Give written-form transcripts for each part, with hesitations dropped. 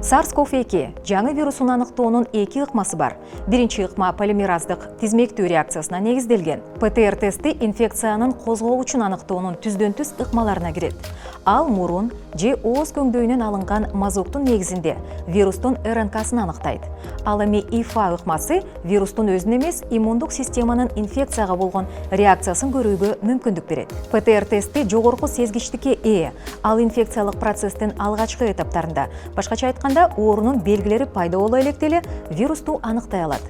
SARS-CoV-2 жаңы вирусын аныктоонун эки ыкмасы бар. Биринчи ыкма полимераздык тизмектүү реакциясына негизделген. ПТР тести инфекциянын козгоочун аныктоонун түздөн-түз ыкмаларына кирет. Ал мурун же ооз көңдөйүнөн алынган мазоктун негизинде вирустун РНК-сын аныктайт. Ал эми ИФА ыкмасы вирустун өзүн эмес, иммундук системанын инфекцияга болгон реакциясын көрүүгө мүмкүндүк берет. ПТР тести жогорку сезгичтикке ээ. Ал инфекциялык процесстин алгачкы этаптарында, башкача айтканда, оорунун белгилери пайда боло элек вирусту аныктай алат.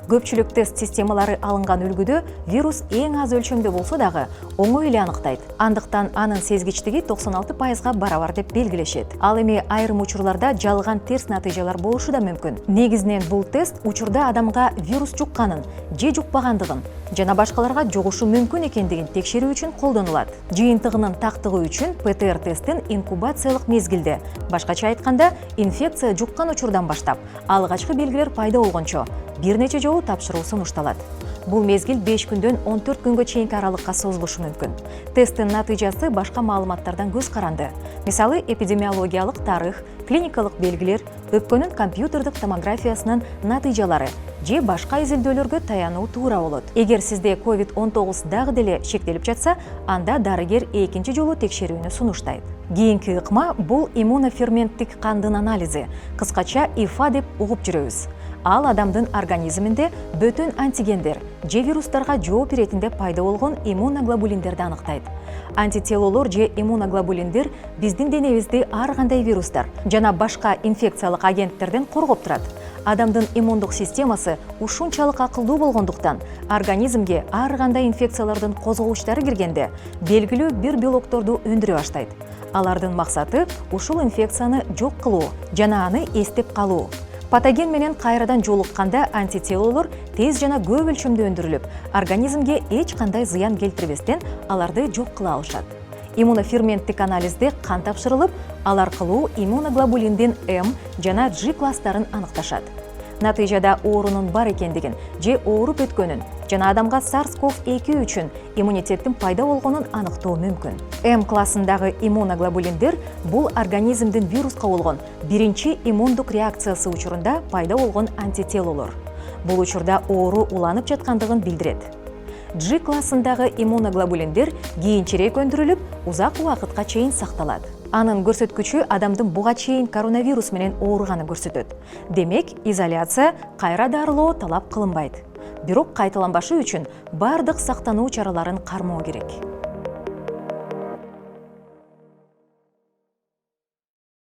Көпчүлүк тест системалары алынган үлгүдө вирус эң аз өлчөмдө болсо дагы оңой эле аныктайт. Андыктан анын сезгичтиги 96%га барабар деп белгилешет. Ал эми айрым учурларда жалган терс натыйжалар болушу да мүмкүн. Негизинен бул тест учурда адамга вирус жукканын же жукпагандыгын жана башкаларга жугушу мүмкүн экендигин текшерүү үчүн колдонулат. Жыйынтыгынын тактыгы үчүн ПТР тесттин инкубациялык мезгилде, башкача айтканда, инфекция жуккан учурдан баштап, алгачкы белгилер пайда болгончо бир нече жолу тапшыруу сунушталат. Бул мезгил 5 күндөн 14 күнгө чейинки аралыкка созулушу мүмкүн. Тесттин натыйжасы башка маалыматтардан көз каранды. Мисалы, эпидемиологиялык тарых, клиникалык белгилер, өпкөнүн компьютердик томографиясынын натыйжалары же башка изилдөөлөргө таянуу туура болот. Эгер сизде COVID-19 дагы деле шектелип жатса, анда дарыгер экинчи жолу текшерүүнү сунуштайт. Кийинки ыкма бул иммуноферменттик кандын анализи, кыскача ИФА деп угуп жүрөбүз. Ал адамдын организминде бөтөн антигендер же вирустарга жооп беретинде пайда болгон иммуноглобулиндерди аныктайт. Антителолор же иммуноглобулиндер биздин денебизди ар кандай вирустар жана башка инфекциялык агенттерден коргоп турат. Адамдын иммундук системасы ушунчалык акылдуу болгондуктан, организмге ар кандай инфекциялардын козгогучтары киргенде белгилүү бир белокторду өндүрө баштайт. Алардын максаты ушул инфекцияны жок кылуу жана аны эстеп калуу. Патоген менен кайрадан жолукканда антителолор тез жана көп өлчөмдө өндүрүлүп, организмге эч кандай зыян келтирбестен аларды жок кыла алышат. Иммуноферменттик анализде кан тапшырылып, ал аркылуу иммуноглобулиндин М жана G класстарын аныкташат. Натыйжада оорунун бар экендигин же ооруп өткөнүн жана адамга SARS-CoV-2 үчүн иммунитеттин пайда болгонун аныктоо мүмкүн. М классындагы иммуноглобулиндер бул организмдин вируска болгон биринчи иммундук реакциясы учурунда пайда болгон антителолор. Бул учурда оору уланып жаткандыгын билдирет. G классындагы иммуноглобулиндер кийинчерээк өндүрүлүп, узак убакытка чейин сакталат. Анын көрсөткүчү адамдын буга чейин коронавирус менен ооруганын көрсөтөт. Демек, изоляция, кайра дарылоо талап кылынбайт. Бирок кайталанбашы үчүн бардык сактануу чараларын кармоо керек.